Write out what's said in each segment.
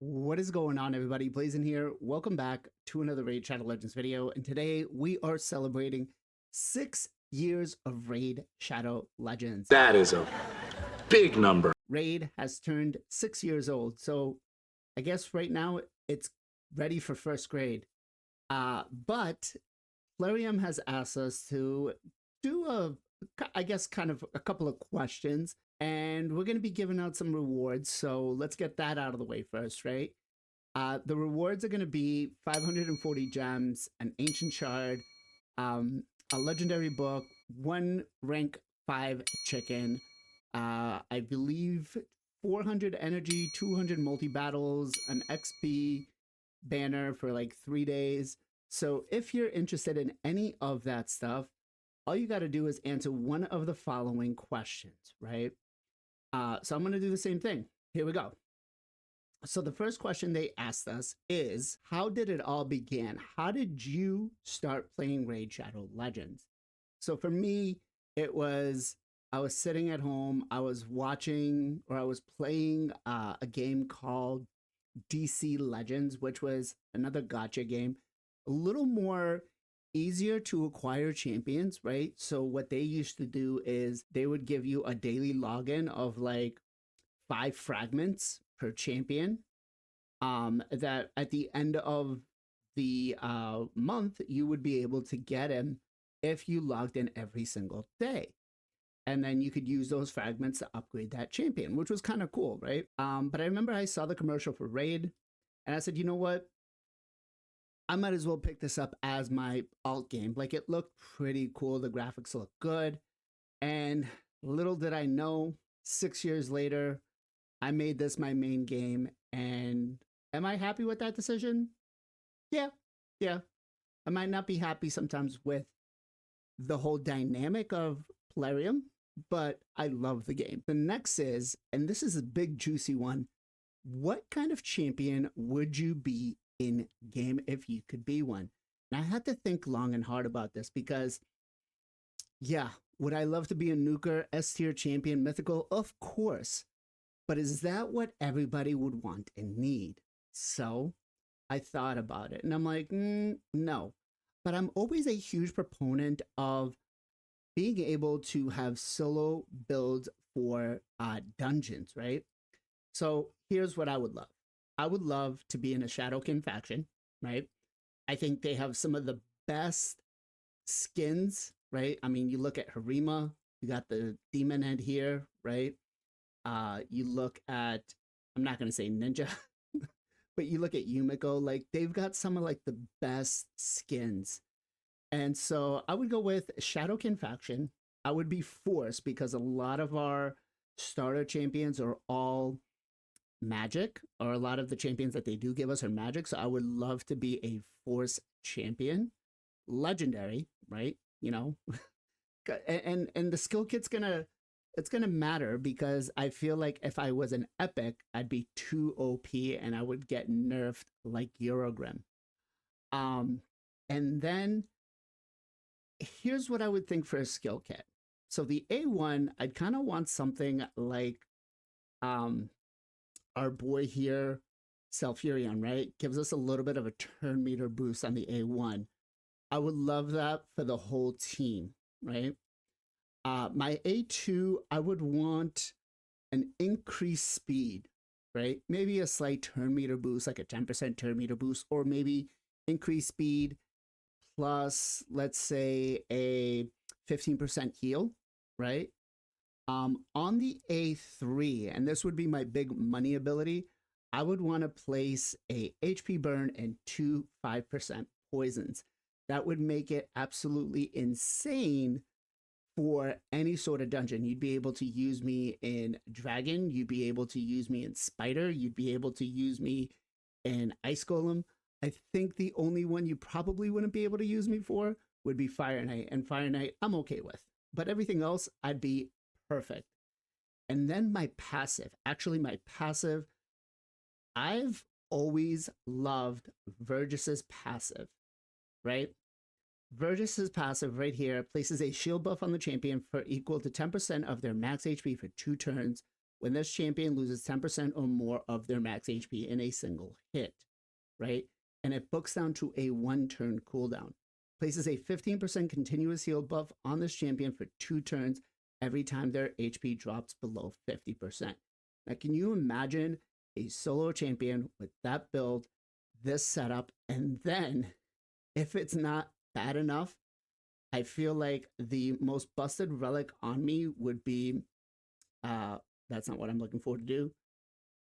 What is going on, everybody? Blazing here. Welcome back to another Raid Shadow Legends video. And today we are celebrating 6 years of Raid Shadow Legends. That is a big number. Raid has turned 6 years old. So I guess right now it's ready for first grade. But Plarium has asked us to do I guess, kind of a couple of questions. And we're going to be giving out some rewards. So let's get that out of the way first, right? The rewards are going to be 540 gems, an ancient shard, a legendary book, one rank 5 chicken, I believe 400 energy, 200 multi battles, an XP banner for like 3 days. So if you're interested in any of that stuff, all you got to do is answer one of the following questions, right? So I'm going to do the same thing. Here we go. So the first question they asked us is, how did it all begin? How did you start playing Raid Shadow Legends? So for me, it was, I was sitting at home, I was watching, or I was playing a game called DC Legends, which was another gacha game, a little more easier to acquire champions, right? So what they used to do is they would give you a daily login of like 5 fragments per champion, that at the end of the month you would be able to get him if you logged in every single day, and then you could use those fragments to upgrade that champion, which was kind of cool, right? But I remember I saw the commercial for Raid and I said, you know what, I might as well pick this up as my alt game. Like, it looked pretty cool, the graphics look good, and little did I know, 6 years later I made this my main game. And am I happy with that decision? Yeah. I might not be happy sometimes with the whole dynamic of Plarium, but I love the game. The next is, and this is a big juicy one, what kind of champion would you be in game if you could be one? And I had to think long and hard about this because, yeah, would I love to be a nuker, S tier champion, mythical? Of course. But is that what everybody would want and need? So I thought about it and I'm like, no. But I'm always a huge proponent of being able to have solo builds for dungeons, right? So here's what I would love. I would love to be in a Shadowkin faction, right? I think they have some of the best skins, right? I mean, you look at Harima, you got the demon head here, right? You look at, I'm not going to say ninja, but you look at Yumiko, like they've got some of like the best skins. And so I would go with Shadowkin faction. I would be forced because a lot of our starter champions are all magic, or a lot of the champions that they do give us are magic. So I would love to be a force champion, legendary, right? You know, and the skill kit's gonna, it's gonna matter because I feel like if I was an epic, I'd be too OP and I would get nerfed like Eurogrim. And then here's what I would think for a skill kit. So the A1, I'd kind of want something like our boy here, Selfurion, right? Gives us a little bit of a turn meter boost on the A1. I would love that for the whole team, right? My A2, I would want an increased speed, right? Maybe a slight turn meter boost, like a 10% turn meter boost, or maybe increased speed plus, let's say, a 15% heal, right? On the A3, and this would be my big money ability, I would want to place a HP burn and 2 5% poisons. That would make it absolutely insane for any sort of dungeon. You'd be able to use me in Dragon, you'd be able to use me in Spider, you'd be able to use me in Ice Golem. I think the only one you probably wouldn't be able to use me for would be Fire Knight, and Fire Knight I'm okay with. But everything else, I'd be perfect. And then my passive, I've always loved Vergis's passive, right? Vergis's passive right here places a shield buff on the champion for equal to 10% of their max HP for 2 turns when this champion loses 10% or more of their max HP in a single hit, right? And it books down to a 1-turn cooldown. Places a 15% continuous heal buff on this champion for 2 turns every time their HP drops below 50%. Now, can you imagine a solo champion with that build, this setup, and then if it's not bad enough, I feel like the most busted relic on me would be, that's not what I'm looking forward to do.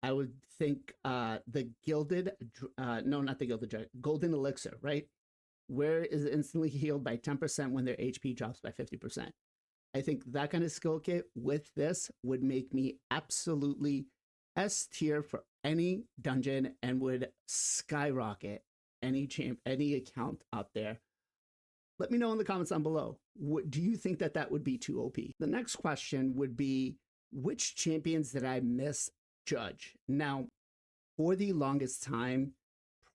I would think the gilded, no, not the gilded, golden elixir, right? Where is instantly healed by 10% when their HP drops by 50%. I think that kind of skill kit with this would make me absolutely S tier for any dungeon and would skyrocket any account out there. Let me know in the comments down below. Do you think that that would be too OP? The next question would be, which champions did I misjudge? Now, for the longest time,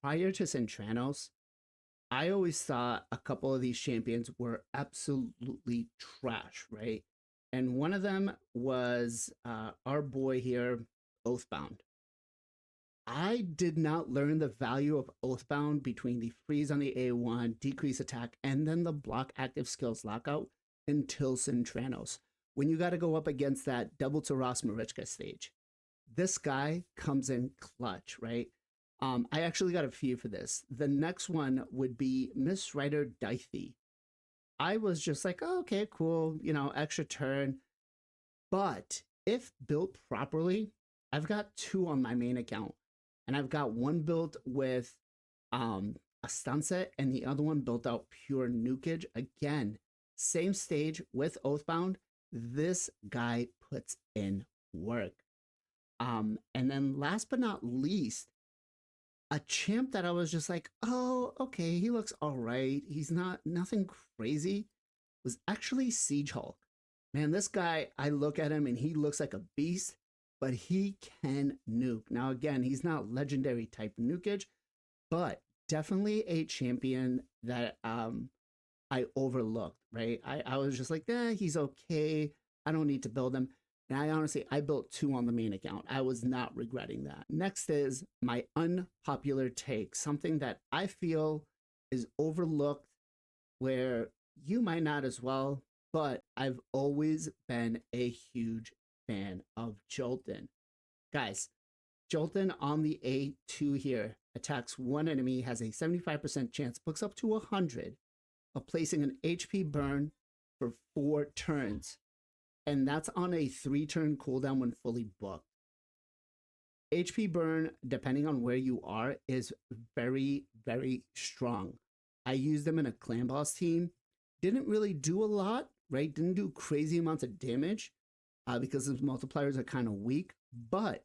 prior to Centranos, I always thought a couple of these champions were absolutely trash, right? And one of them was our boy here, Oathbound. I did not learn the value of Oathbound between the freeze on the A1, decrease attack, and then the block active skills lockout until Centranos, when you got to go up against that double to Ross Marichka stage. This guy comes in clutch, right? I actually got a few for this. The next one would be Miss Rider Dythy. I was just like, oh, okay, cool, extra turn. But if built properly, I've got 2 on my main account. And I've got one built with a stun set and the other one built out pure nukage. Again, same stage with Oathbound. This guy puts in work. And then last but not least, a champ that I was just like, oh, okay, he looks all right. He's nothing crazy, was actually Siege Hulk. Man, this guy, I look at him and he looks like a beast, but he can nuke. Now, again, he's not legendary type nukage, but definitely a champion that I overlooked, right? I was just like, he's okay. I don't need to build him. And I built 2 on the main account. I was not regretting that. Next is my unpopular take, something that I feel is overlooked where you might not as well, but I've always been a huge fan of Jolton. Guys, Jolton on the A2 here attacks one enemy, has a 75% chance, books up to 100 of placing an HP burn for 4 turns. And that's on a 3-turn cooldown when fully booked. HP burn, depending on where you are, is very, very strong. I used them in a clan boss team. Didn't really do a lot, right? Didn't do crazy amounts of damage because his multipliers are kind of weak. But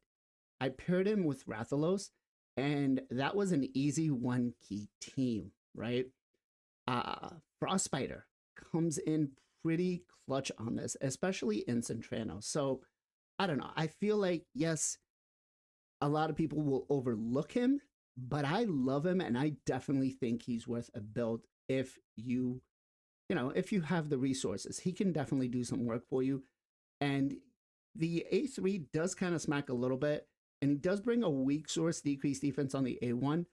I paired him with Rathalos, and that was an easy 1-key team, right? Frostbiter comes in pretty clutch on this, especially in Centrano. So I don't know. I feel like, yes, a lot of people will overlook him, but I love him and I definitely think he's worth a build if you have the resources. He can definitely do some work for you. And the A3 does kind of smack a little bit, and he does bring a weak source decreased defense on the A1.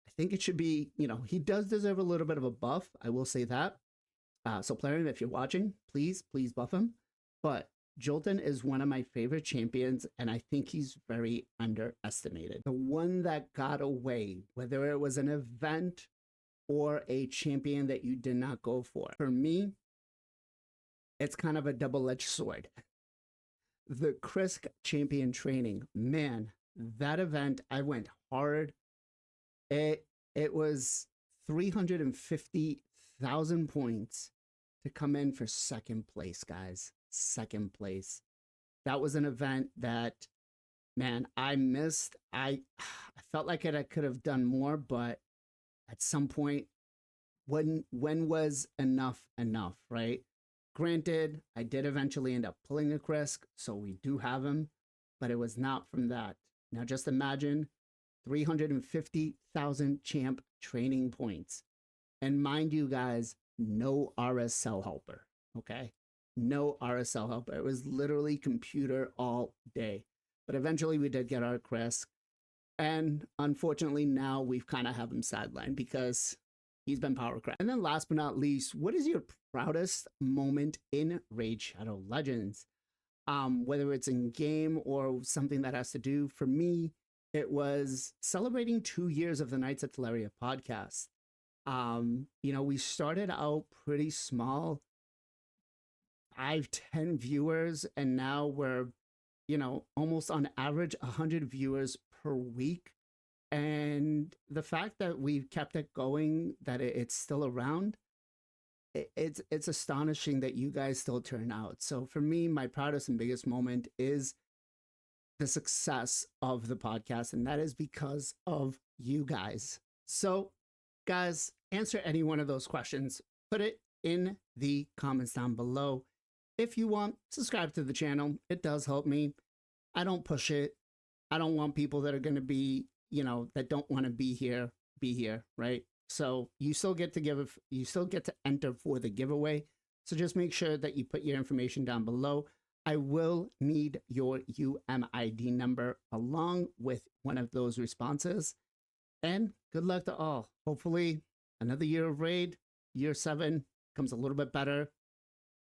I think it should be, he does deserve a little bit of a buff. I will say that. So Plarium, if you're watching, please buff him. But Jolton is one of my favorite champions, and I think he's very underestimated. The one that got away, whether it was an event or a champion that you did not go for. For me, it's kind of a double-edged sword. The Krisk champion training, man, that event, I went hard. It was 350,000 points to come in for 2nd place, guys. 2nd place. That was an event that, man, I missed. I felt like I could have done more, but at some point, when was enough, right? Granted, I did eventually end up pulling a Krisk, so we do have him, but it was not from that. Now just imagine 350,000 champ training points. And mind you guys, no RS cell helper, okay? no RSL help. It was literally computer all day. But eventually we did get our Chris. And unfortunately, now we've kind of have him sidelined because he's been power cracked. And then last but not least, what is your proudest moment in Raid Shadow Legends? Whether it's in game or something that has to do, for me, it was celebrating 2 years of the Knights of Teleria podcast. We started out pretty small, 5-10 viewers, and now we're, almost on average 100 viewers per week. And the fact that we've kept it going, that it's still around, it's astonishing that you guys still turn out. So for me, my proudest and biggest moment is the success of the podcast, and that is because of you guys. So guys, answer any one of those questions. Put it in the comments down below. If you want, subscribe to the channel. It does help me. I don't push it. I don't want people that are going to be, that don't want to be here, right? So you still get to enter for the giveaway. So just make sure that you put your information down below. I will need your UMID number along with one of those responses. And good luck to all. Hopefully another year of Raid, year 7, comes a little bit better.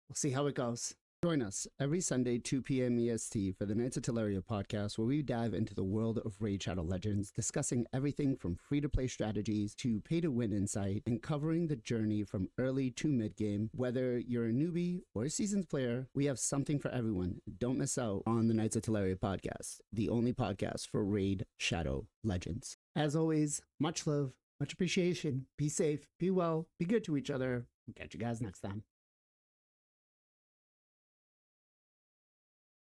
We'll see how it goes. Join us every Sunday, 2 p.m. EST for the Knights of Teleria podcast, where we dive into the world of Raid Shadow Legends, discussing everything from free-to-play strategies to pay-to-win insight, and covering the journey from early to mid-game. Whether you're a newbie or a seasoned player, we have something for everyone. Don't miss out on the Knights of Teleria podcast, the only podcast for Raid Shadow Legends. As always, much love, much appreciation. Be safe, be well, be good to each other. We'll catch you guys next time.